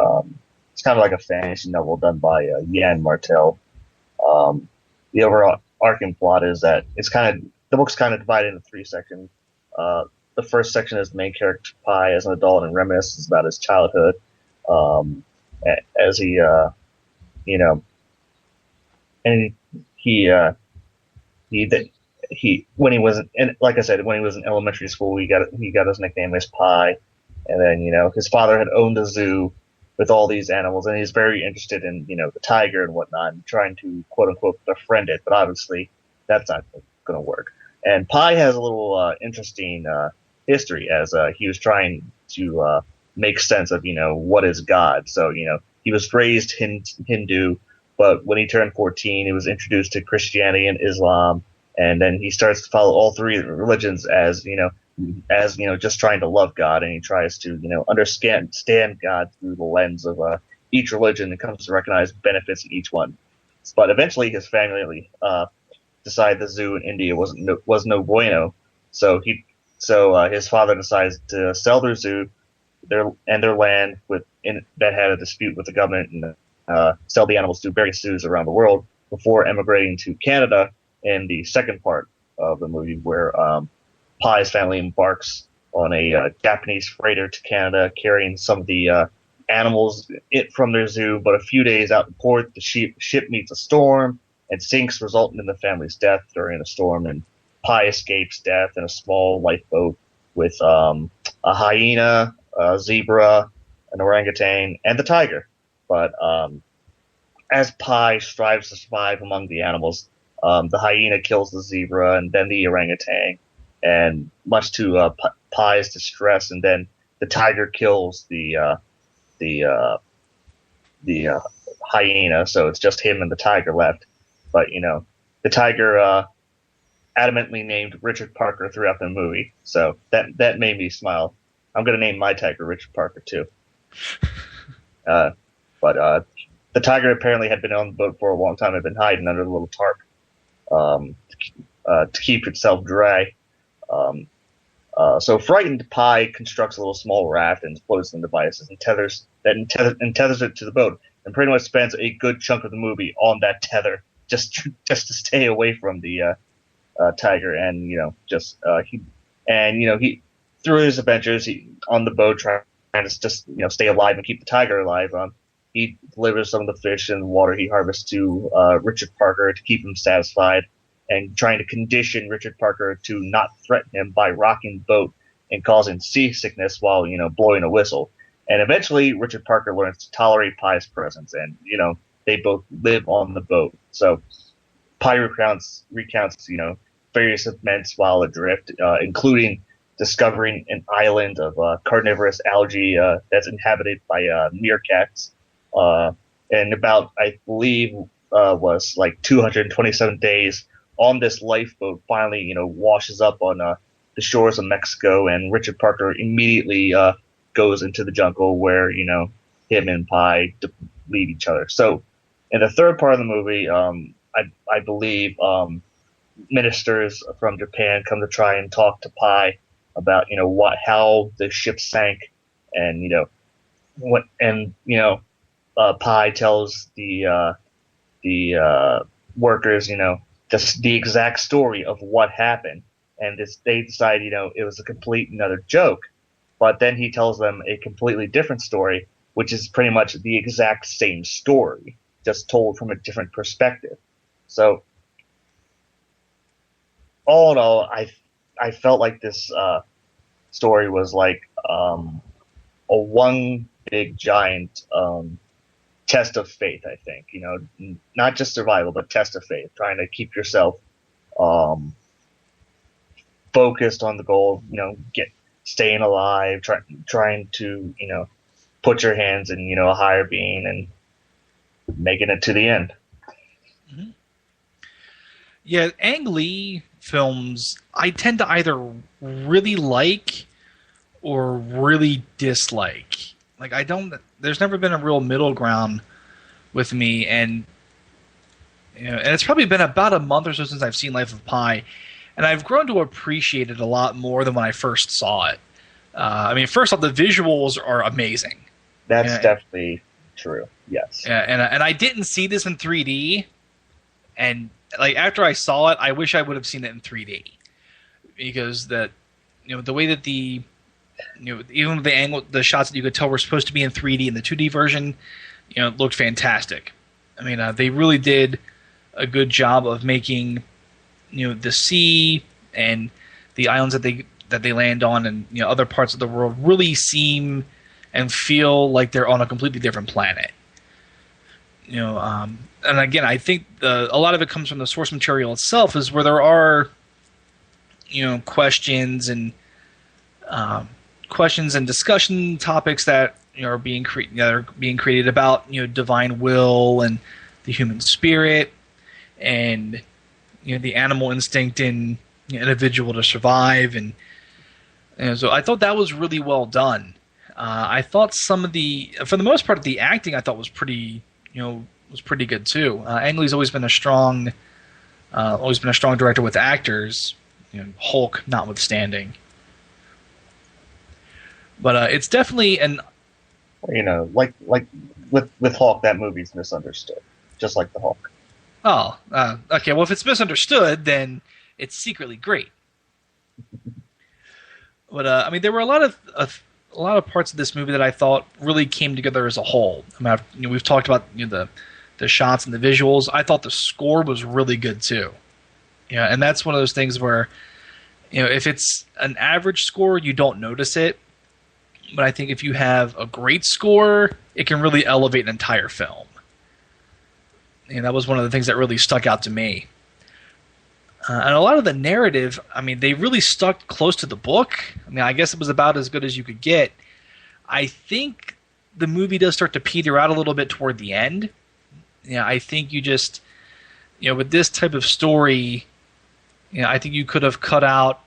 it's kind of like a fantasy novel done by Jan Martel. The overarching plot is that the book's kind of divided into three sections. The first section is the main character Pi as an adult and reminisces about his childhood, as he, and he when he was in elementary school, he got his nickname as Pi, and then his father had owned a zoo with all these animals, and he's very interested in the tiger and whatnot, and trying to quote unquote befriend it, but obviously that's not going to work. And Pi has a little interesting history, as he was trying to make sense of what is God. So he was raised Hindu, but when he turned 14, he was introduced to Christianity and Islam, and then he starts to follow all three religions as just trying to love God, and he tries to understand God through the lens of each religion, and comes to recognize benefits in each one. But eventually, his family decided the zoo in India was no bueno, so his father decides to sell their zoo, their land that had a dispute with the government, and sell the animals to various zoos around the world before emigrating to Canada in the second part of the movie, where Pi's family embarks on a Japanese freighter to Canada, carrying some of the animals from their zoo. But a few days out in port, the ship meets a storm and sinks, resulting in the family's death during the storm. And Pi escapes death in a small lifeboat with a hyena, a zebra, an orangutan, and the tiger. But as Pi strives to survive among the animals, the hyena kills the zebra and then the orangutan, and much to Pi's distress, and then the tiger kills the hyena, so it's just him and the tiger left. But the tiger adamantly named Richard Parker throughout the movie, so that made me smile. I'm gonna name my tiger Richard Parker too. But the tiger apparently had been on the boat for a long time, had been hiding under the little tarp to keep itself dry. So frightened, Pi constructs a little small raft and explosive devices and tethers it to the boat, and pretty much spends a good chunk of the movie on that tether, just to stay away from the tiger. And he through his adventures on the boat, trying to just stay alive and keep the tiger alive. He delivers some of the fish and water he harvests to Richard Parker to keep him satisfied, and trying to condition Richard Parker to not threaten him by rocking the boat and causing seasickness while blowing a whistle. And eventually, Richard Parker learns to tolerate Pi's presence, and they both live on the boat. So Pi recounts various events while adrift, including discovering an island of carnivorous algae that's inhabited by meerkats. And about, I believe, was like 227 days on this lifeboat finally, washes up on the shores of Mexico, and Richard Parker immediately goes into the jungle where, him and Pi leave each other. So in the third part of the movie, I believe ministers from Japan come to try and talk to Pi about, how the ship sank, and, Pi tells the workers, the exact story of what happened, and they decide, it was a complete another joke. But then he tells them a completely different story, which is pretty much the exact same story, just told from a different perspective. So, all in all, I felt like this story was like a one big giant test of faith. I think not just survival, but test of faith, trying to keep yourself focused on the goal. Staying alive, trying to put your hands in a higher being and making it to the end. Mm-hmm. Yeah, Ang Lee films I tend to either really like or really dislike. Like there's never been a real middle ground with me, and and it's probably been about a month or so since I've seen Life of Pi, and I've grown to appreciate it a lot more than when I first saw it. First off, the visuals are amazing. That's definitely true. Yes. Yeah, and I didn't see this in 3D, and like after I saw it, I wish I would have seen it in 3D, because the way that the even the angle, the shots that you could tell were supposed to be in 3D in the 2D version, looked fantastic. They really did a good job of making the sea and the islands that they land on, and other parts of the world really seem and feel like they're on a completely different planet. And again, I think a lot of it comes from the source material itself, is where there are questions and discussion topics that are being created about divine will and the human spirit, and the animal instinct in individual to survive, and so I thought that was really well done. I thought for the most part, the acting I thought was pretty good too. Ang Lee's always been a strong director with actors, Hulk notwithstanding. But it's definitely like with Hulk, that movie's misunderstood, just like the Hulk. Oh, okay. Well, if it's misunderstood, then it's secretly great. But there were a lot of parts of this movie that I thought really came together as a whole. We've talked about the shots and the visuals. I thought the score was really good too. And that's one of those things where if it's an average score, you don't notice it. But I think if you have a great score, it can really elevate an entire film. And that was one of the things that really stuck out to me. And a lot of the narrative, they really stuck close to the book. I guess it was about as good as you could get. I think the movie does start to peter out a little bit toward the end. I think you just, with this type of story, I think you could have cut out,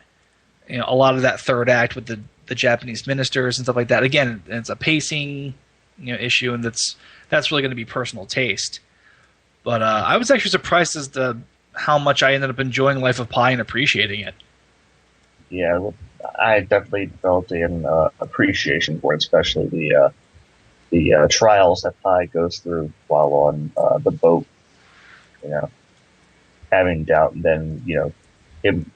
a lot of that third act with the Japanese ministers and stuff like that. Again, it's a pacing, issue, and that's really going to be personal taste. But I was actually surprised as to how much I ended up enjoying Life of Pi and appreciating it. Yeah, I definitely felt an appreciation for it, especially the trials that Pi goes through while on the boat. Having doubt, and then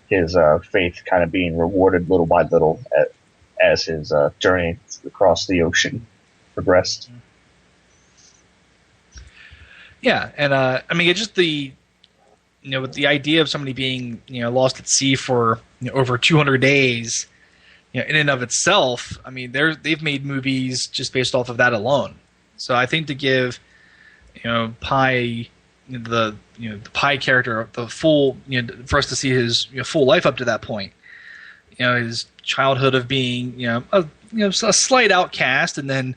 his faith kind of being rewarded little by little as his journey across the ocean progressed. Yeah, and it's just with the idea of somebody being lost at sea for over 200 days, in and of itself, I mean, they've made movies just based off of that alone. So I think to give, Pi, the Pi character the full, for us to see his full life up to that point, his childhood of being, a slight outcast, and then,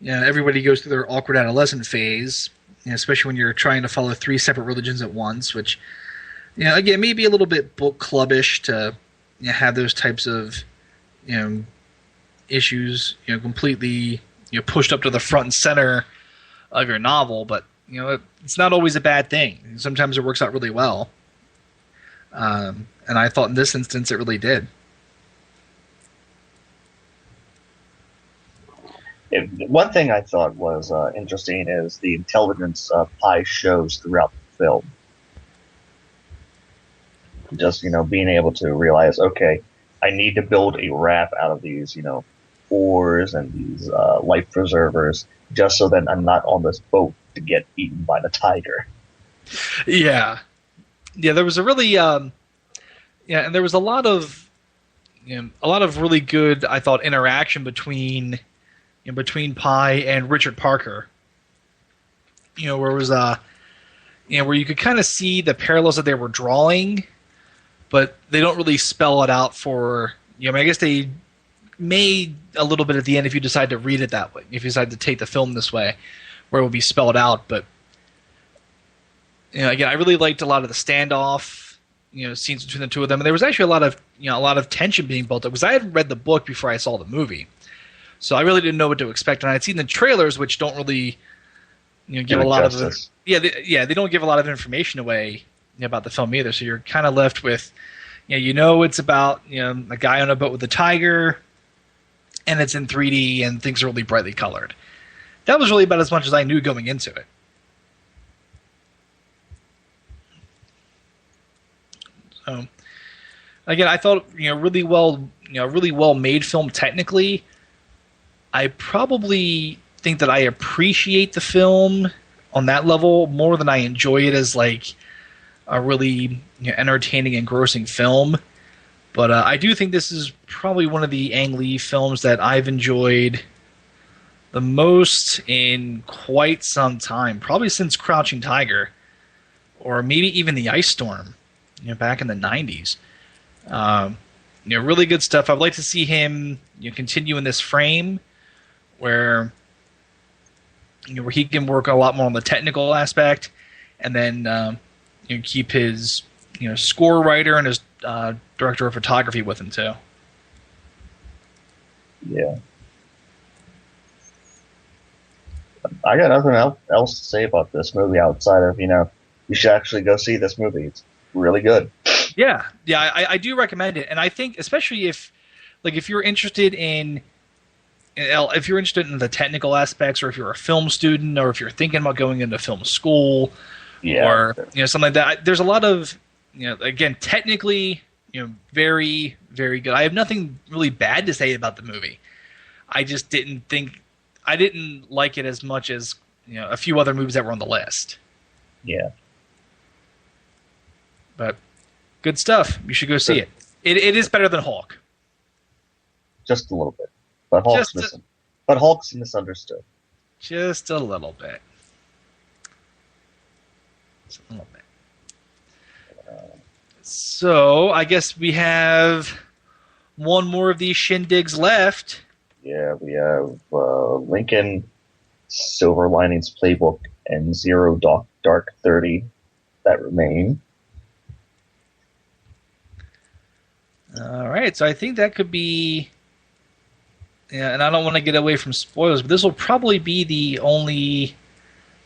everybody goes through their awkward adolescent phase, especially when you're trying to follow 3 separate religions at once, which, again, maybe a little bit book clubbish to have those types of, issues, completely, pushed up to the front and center of your novel, but, it's not always a bad thing. Sometimes it works out really well. And I thought in this instance it really did. One thing I thought was interesting is the intelligence Pi shows throughout the film. Just, being able to realize, okay, I need to build a raft out of these, ores and these life preservers just so that I'm not on this boat to get eaten by the tiger. Yeah. Yeah, there was a really, and there was a lot of really good, I thought, interaction between Pi and Richard Parker. Where it was, where you could kind of see the parallels that they were drawing, but they don't really spell it out for, I guess they made a little bit at the end if you decide to read it that way, if you decide to take the film this way, where it will be spelled out. But, again, I really liked a lot of the standoff, scenes between the two of them. And there was actually a lot of tension being built up, because I had read the book before I saw the movie. So I really didn't know what to expect. And I had seen the trailers, which don't really, give a lot justice. They don't give a lot of information away about the film either. So you're kind of left with, it's about, a guy on a boat with a tiger, and it's in 3D, and things are really brightly colored. That was really about as much as I knew going into it. So, again, I thought, really well made film technically. I probably think that I appreciate the film on that level more than I enjoy it as like a really entertaining, engrossing film. But I do think this is probably one of the Ang Lee films that I've enjoyed the most in quite some time, probably since Crouching Tiger, or maybe even The Ice Storm, back in the 90s. Really good stuff. I'd like to see him continue in this frame where he can work a lot more on the technical aspect, and then keep his score writer and his director of photography with him too. Yeah. I got nothing else to say about this movie outside of, you should actually go see this movie. It's really good. Yeah. I do recommend it, and I think especially if you're interested in the technical aspects, or if you're a film student, or if you're thinking about going into film school, or something like that. There's a lot of again, technically, very, very good. I have nothing really bad to say about the movie. I just didn't like it as much as a few other movies that were on the list. Yeah. But good stuff. You should go see it. It is better than Hulk. Just a little bit. But Hulk's misunderstood. Just a little bit. Just a little bit. So I guess we have one more of these shindigs left. Yeah, we have Lincoln, Silver Linings Playbook, and Zero Dark 30 that remain. All right, so I think that could be... Yeah, and I don't want to get away from spoilers, but this will probably be the only...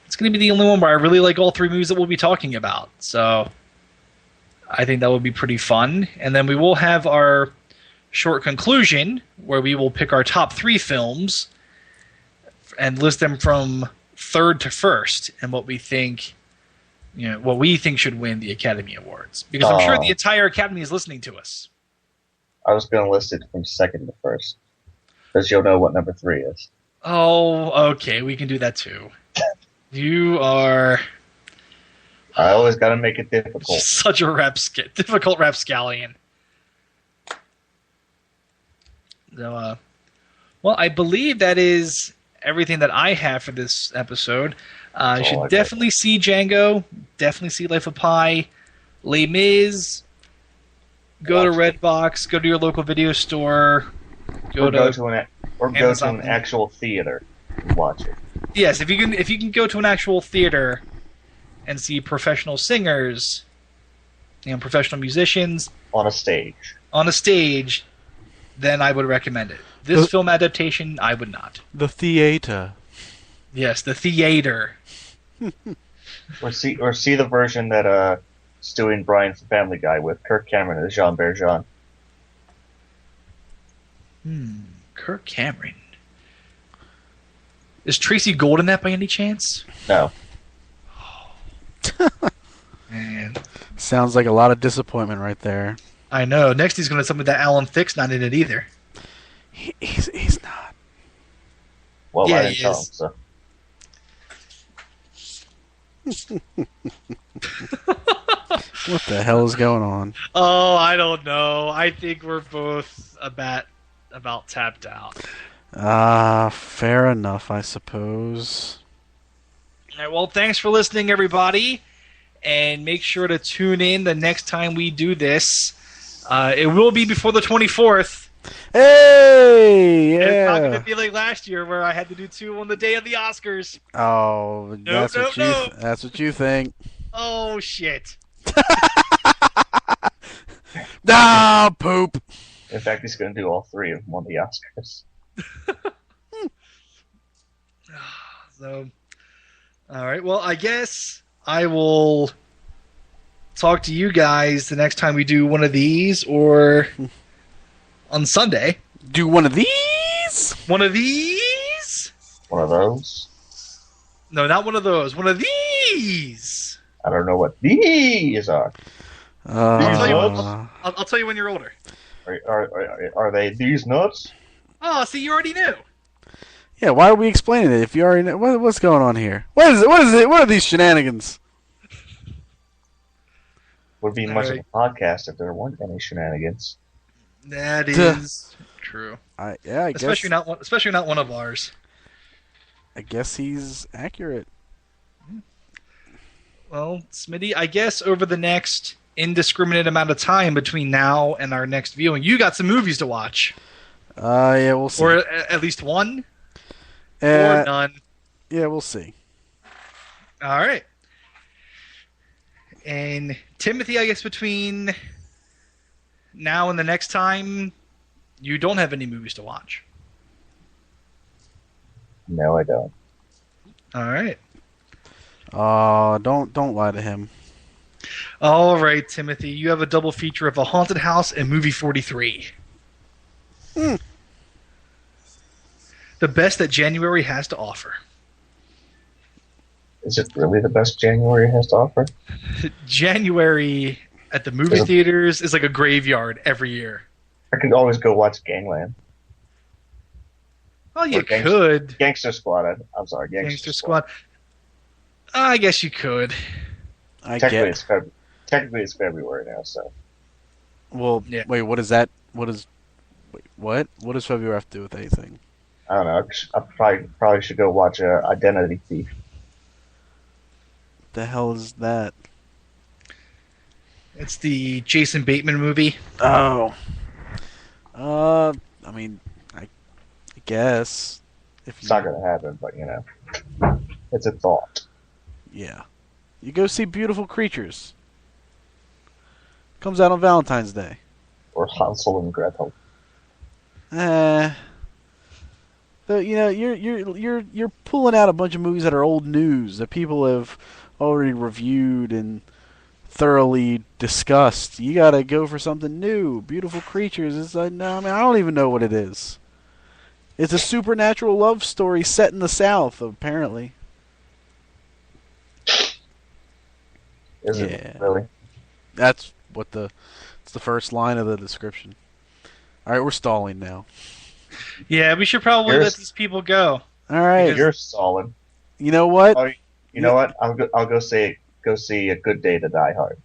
It's going to be the only one where I really like all 3 movies that we'll be talking about. So I think that would be pretty fun. And then we will have our short conclusion, where we will pick our top 3 films and list them from third to first, and what we think should win the Academy Awards. Because I'm sure the entire Academy is listening to us. I was going to list it from second to first, because you'll know what number 3 is. Oh, okay, we can do that too. You are... I always got to make it difficult. Such a difficult rapscallion. So, well, I believe that is everything that I have for this episode. You should definitely see Django. Definitely see Life of Pi. Les Mis. Go to Redbox. Go to your local video store. Go to an actual theater and watch it. Yes, if you can go to an actual theater and see professional singers and professional musicians on a stage, then I would recommend it. This film adaptation, I would not. The theater. Yes, the theater. or see the version that Stewie and Brian from Family Guy with Kirk Cameron as Jean Valjean. Kirk Cameron. Is Tracy Gold in that by any chance? No. Man. Sounds like a lot of disappointment right there. I know. Next he's going to tell me that Alan Thicke's not in it either. He's not. Well, yeah, I didn't tell him, so. What the hell is going on? Oh, I don't know. I think we're both about tapped out. Fair enough, I suppose. All right, well, thanks for listening, everybody. And make sure to tune in the next time we do this. It will be before the 24th. Hey! Yeah. It's not going to be like last year where I had to do 2 on the day of the Oscars. Oh, that's what you think. Oh, shit. Nah, poop. In fact, he's going to do all 3 of them on the Oscars. So, all right. Well, I guess I will talk to you guys the next time we do one of these, or on Sunday. Do one of these? One of these? One of those? No, not one of those. One of these. I don't know what these are. I'll tell you when you're older. Are they these nuts? Oh, see, you already knew. Yeah, why are we explaining it if you already know? What's going on here? What is it? What is it? What are these shenanigans? Would be much of a podcast if there weren't any shenanigans. That is true. I especially guess, especially not one of ours. I guess he's accurate. Well, Smitty, I guess over the next indiscriminate amount of time between now and our next viewing, you got some movies to watch. Yeah, we'll see. Or at least one. Or none. Yeah, we'll see. All right. And Timothy, I guess between now and the next time, you don't have any movies to watch. No, I don't. All right. Don't lie to him. All right, Timothy, you have a double feature of A Haunted House and Movie 43. The best that January has to offer. Is it really the best January has to offer? January at the movie theaters is like a graveyard every year. I could always go watch Gangland. Well, you could. Gangster Squad. I'm sorry, Gangster Squad. I guess you could. Technically, it's February now, so. Well, yeah. Wait, what is that? What does February have to do with anything? I don't know. I probably should go watch Identity Thief. The hell is that? It's the Jason Bateman movie. Oh. I mean, I guess. It's not going to happen, but, you know. It's a thought. Yeah. You go see Beautiful Creatures. Comes out on Valentine's Day. Or Hansel and Gretel. You're pulling out a bunch of movies that are old news that people have already reviewed and thoroughly discussed. You gotta go for something new. Beautiful Creatures is I don't even know what it is. It's a supernatural love story set in the South, apparently. Is it really? That's what it's the first line of the description. All right, we're stalling now. Yeah, we should probably let these people go. All right, you're stalling. You know what? You know what? I'll go see A Good Day to Die Hard.